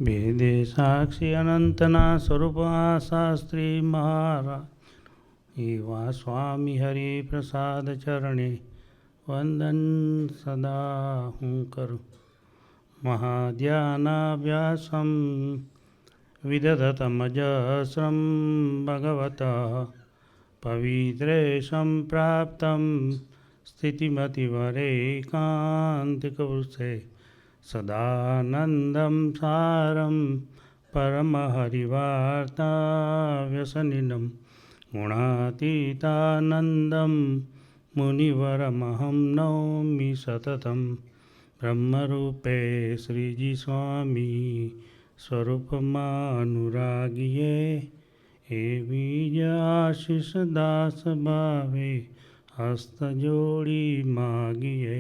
વેદે સાક્ષી અનંતના સ્વરૂપા શાસ્ત્રી મહારાજ એવા સ્વામી હરિપ્રસાદ ચરણે વંદન સદા હું કરું. મહાધ્યાનાભ્યાસમ વિદધતમજસ્રમ ભગવત પવિત્રેશમ પ્રાપ્તમ સ્થિતિમતિવરેકાંતિકવૃષે સદાનંદમ સારમ પરમહરિવાર્તાવ્યસનિનમ ગુણાતીતાનંદમ મુનિવરમહં નૌમિ સતતમ. બ્રહ્મરૂપે શ્રીજી સ્વામી સ્વરૂપમાં અનુરાગીએ એવી જ આશીષ દાસ ભાવે હસ્ત જોડી માગીએ.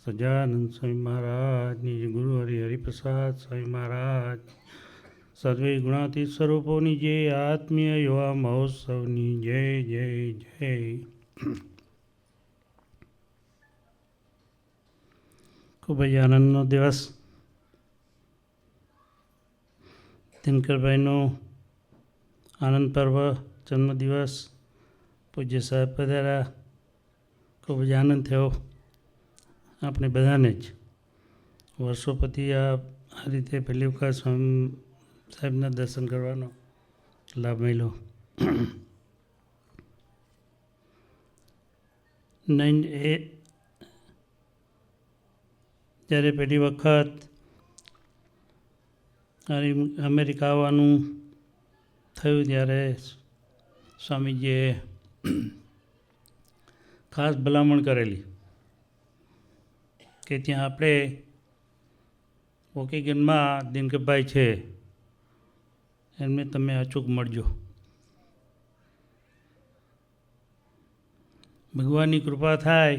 સજાનંદ સ્વામી મહારાજની, ગુરુ હરિપ્રસાદ સ્વામી મહારાજ, સર્વે ગુણાતીત સ્વરૂપોની જય, આત્મીય યુવા મહોત્સવની જય જય જય. ખૂબ જ આનંદનો દિવસ. દિનકરભાઈનો આનંદ પર્વ જન્મદિવસ પૂજ્ય સાહેબ પધાર્યા. ખૂબ જ આનંદ થયો આપણે બધાને જ. વર્ષો પછી આ રીતે પહેલી વખત સ્વામી સાહેબના દર્શન કરવાનો લાભ મળ્યો. જ્યારે પહેલી વખત અમેરિકા આવવાનું થયું ત્યારે સ્વામીજીએ ખાસ ભલામણ કરેલી કે ત્યાં આપણે વોકેગનમાં દિનકરભાઈ છે, એમને તમે અચૂક મળજો. ભગવાનની કૃપા થાય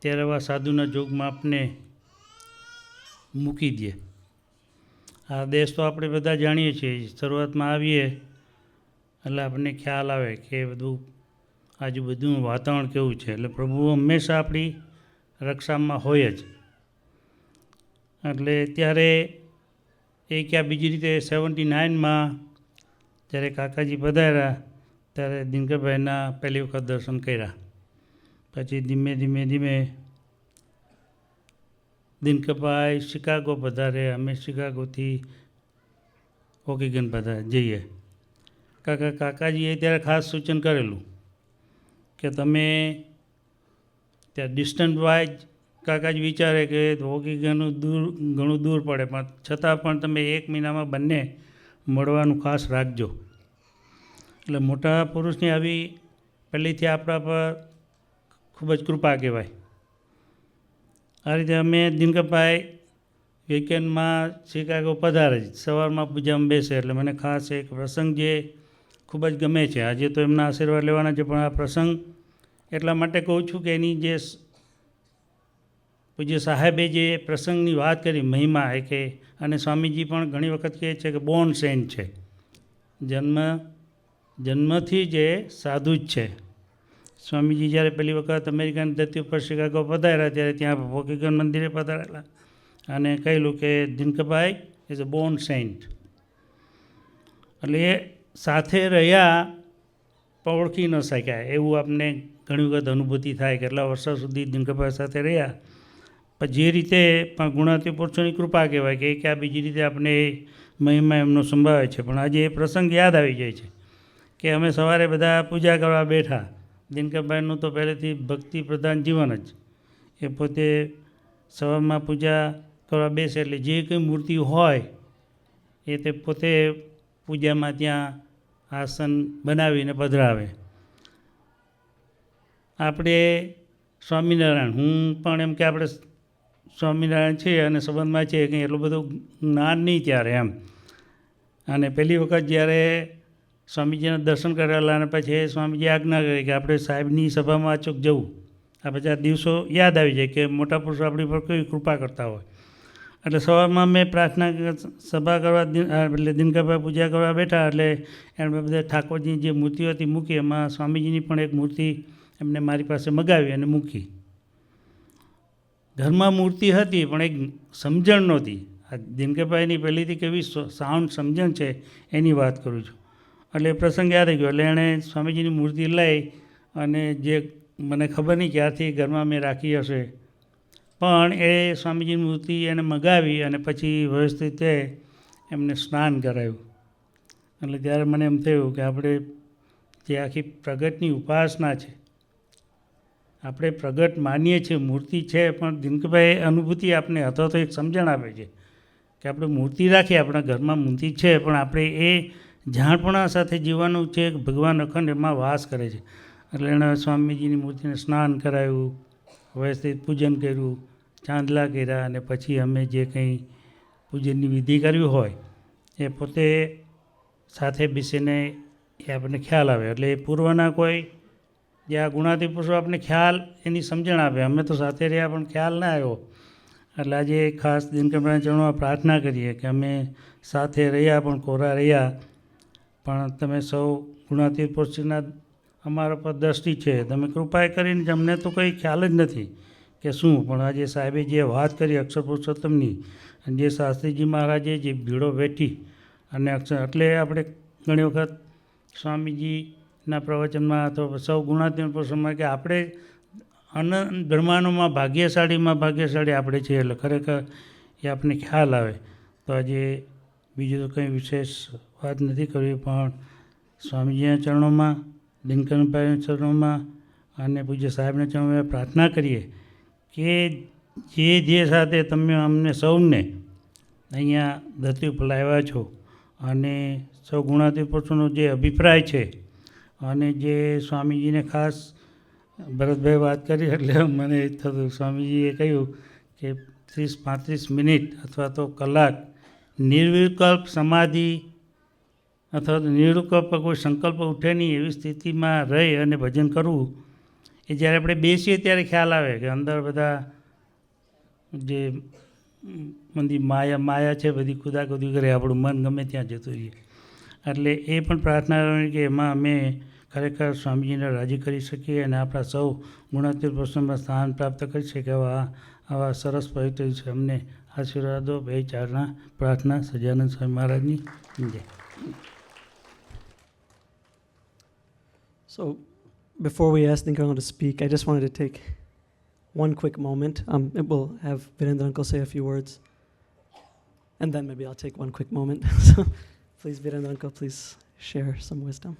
ત્યારે આવા સાધુના જોગમાં આપને મૂકી દે. આ દેશ તો આપણે બધા જાણીએ છીએ. શરૂઆતમાં આવીએ એટલે આપણને ખ્યાલ આવે કે બધું આજુબાજુનું વાતાવરણ કેવું છે. એટલે પ્રભુ હંમેશા આપણી રક્ષામાં હોય જ. એટલે ત્યારે એ ક્યાં બીજી રીતે 79માં જ્યારે કાકાજી પધાર્યા ત્યારે દિનકરભાઈના પહેલી વખત દર્શન કર્યા. પછી ધીમે ધીમે ધીમે દિનકરભાઈ શિકાગો પધારે, અમે શિકાગોથી વોકેગન જઈએ. કાકાજીએ ત્યારે ખાસ સૂચન કરેલું કે તમે ત્યાં ડિસ્ટન્સ વાઇઝ કાકાજી વિચારે કે વોકેગનનું ઘણું દૂર પડે, પણ છતાં પણ તમે 1 મહિનામાં બંને મળવાનું ખાસ રાખજો. એટલે મોટા પુરુષની આવી પહેલેથી આપણા પર ખૂબ જ કૃપા કહેવાય. આ રીતે અમે દિનકરભાઈ વીકેન્ડમાં શિકાગો પધારે જ, સવારમાં પૂજામાં બેસે. એટલે મને ખાસ એક પ્રસંગ જે ખૂબ જ ગમે છે. આજે તો એમના આશીર્વાદ લેવાના છે, પણ આ પ્રસંગ એટલા માટે કહું છું કે એની જે પૂજ્ય સાહેબે જે પ્રસંગની વાત કરી, મહિમા એ કે, અને સ્વામીજી પણ ઘણી વખત કહે છે કે બોર્ન સેન્ટ છે, જન્મથી જે સાધુ જ છે. સ્વામીજી જ્યારે પહેલી વખત અમેરિકાની ધરતી ઉપર શિકાગો પધાર્યા ત્યારે ત્યાં વોકેગન મંદિરે પધારેલા અને કહેલું કે દિનકરભાઈ ઇઝ અ બોર્ન સેન્ટ. એટલે એ સાથે રહ્યા પણ ઓળખી ન શક્યા એવું આપણને ઘણી વખત અનુભૂતિ થાય. કેટલા વર્ષો સુધી દિનકરભાઈ સાથે રહ્યા, પણ જે રીતે પણ ગુણાતી પુરુષોની કૃપા કહેવાય કે આ બીજી રીતે આપણે મહિમા એમનો સંભાવે છે. પણ આજે એ પ્રસંગ યાદ આવી જાય છે કે અમે સવારે બધા પૂજા કરવા બેઠા. દિનકરભાઈનું તો પહેલેથી ભક્તિ પ્રધાન જીવન જ. એ પોતે સવારમાં પૂજા કરવા બેસે એટલે જે કંઈ મૂર્તિ હોય એ તે પોતે પૂજામાં ત્યાં આસન બનાવીને પધરાવે. આપણે સ્વામિનારાયણ, હું પણ એમ કે આપણે સ્વામિનારાયણ છીએ અને સંબંધમાં છીએ, કંઈ એટલું બધું જ્ઞાન નહીં ત્યારે એમ. અને પહેલી વખત જ્યારે સ્વામીજીના દર્શન કરેલા અને પછી સ્વામીજી આજ્ઞા કરી કે આપણે સાહેબની સભામાં અચૂક જવું. આ બધા દિવસો યાદ આવી જાય કે મોટા પુરુષો આપણી પર કેવી કૃપા કરતા હોય. એટલે સવારમાં મેં પ્રાર્થના સભા કરવા એટલે દિનકરભાઈ પૂજા કરવા બેઠા એટલે એમણે બધા ઠાકોરજીની જે મૂર્તિઓ હતી મૂકી. એમાં સ્વામીજીની પણ એક મૂર્તિ એમને મારી પાસે મગાવી અને મૂકી. ઘરમાં મૂર્તિ હતી પણ એક સમજણ નહોતી. આ દિનકરભાઈની પહેલીથી કેવી સાઉન્ડ સમજણ છે એની વાત કરું છું. એટલે એ પ્રસંગ યાદ આવી ગયો. એટલે એણે સ્વામીજીની મૂર્તિ લઈ અને જે મને ખબર નહીં ક્યારથી ઘરમાં મેં રાખી હશે, પણ એ સ્વામીજીની મૂર્તિ એને મગાવી અને પછી વ્યવસ્થિત રીતે એમને સ્નાન કરાવ્યું. એટલે ત્યારે મને એમ થયું કે આપણે જે આખી પ્રગટની ઉપાસના છે, આપણે પ્રગટ માનીએ છીએ, મૂર્તિ છે, પણ દિનકરભાઈ અનુભૂતિ આપને અથવા તો એક સમજણ આપે છે કે આપણે મૂર્તિ રાખીએ, આપણા ઘરમાં મૂર્તિ છે, પણ આપણે એ જાણપણા સાથે જીવવાનું છે. ભગવાન અખંડ એમાં વાસ કરે છે. એટલે એણે સ્વામીજીની મૂર્તિને સ્નાન કરાવ્યું, વ્યવસ્થિત પૂજન કર્યું, ચાંદલા કર્યા, અને પછી અમે જે કંઈ પૂજનની વિધિ કરવી હોય એ પોતે સાથે બેસીને એ આપણને ખ્યાલ આવે. એટલે એ પૂર્વના કોઈ જે આ ગુણાતીત પુરુષો આપણને ખ્યાલ એની સમજણ આપે. અમે તો સાથે રહ્યા પણ ખ્યાલ ના આવ્યો. એટલે આજે ખાસ દિનકરભાઈના ચરણોમાં પ્રાર્થના કરીએ કે અમે સાથે રહ્યા પણ કોરા રહ્યા, પણ તમે સૌ ગુણાતીત પુરુષના અમારા પર દ્રષ્ટિ છે, તમે કૃપા કરીને અમને તો કંઈ ખ્યાલ જ નથી કે શું, પણ આજે સાહેબે જે વાત કરી અક્ષર પુરુષોત્તમની, અને જે શાસ્ત્રીજી મહારાજે જે ભીડો વેઠી અને અક્ષર, એટલે આપણે ઘણી વખત સ્વામીજીના પ્રવચનમાં અથવા સૌ ગુણાતીત પુરુષોમાં કે આપણે અનંત બ્રહ્માંડોમાં ભાગ્યશાળી આપણે છીએ. એટલે ખરેખર એ આપણને ખ્યાલ આવે. તો આજે બીજું તો કંઈ વિશેષ વાત નથી કરવી, પણ સ્વામીજીના ચરણોમાં, દિનકરભાઈના ચરણોમાં અને પૂજ્ય સાહેબના ચરણોમાં પ્રાર્થના કરીએ કે જે સાથે તમે અમને સૌને અહીંયા ધરતી ઉપર લાવ્યા છો, અને સૌ ગુણાતીત પુરુષોનો જે અભિપ્રાય છે, અને જે સ્વામીજીને ખાસ ભરતભાઈ વાત કરી એટલે મને એ થતું, સ્વામીજીએ કહ્યું કે 30-35 મિનિટ અથવા તો કલાક નિર્વિકલ્પ સમાધિ અથવા તો નિર્વિકલ્પ કોઈ સંકલ્પ ઉઠે નહીં એવી સ્થિતિમાં રહી અને ભજન કરવું, એ જ્યારે આપણે બેસીએ ત્યારે ખ્યાલ આવે કે અંદર બધા જે બધી માયા છે, બધી કુદાકુદી કરે, આપણું મન ગમે ત્યાં જતું રહીએ. એટલે એ પણ પ્રાર્થના કે એમાં અમે ખરેખર સ્વામીજીને રાજી કરી શકીએ અને આપણા સૌ ગુણાતીત પુરુષોમાં સ્થાન પ્રાપ્ત કરી શકીએ. આવા સરસ પવિત્ર છે. અમને આશીર્વાદો. બે ચારના પ્રાર્થના સહજાનંદ સ્વામી મહારાજની જય. So, before we ask Dinkarang to speak, I just wanted to take one quick moment. We'll have Virendra Uncle say a few words, and then maybe I'll take one quick moment. So, please, Virendra Uncle, please share some wisdom.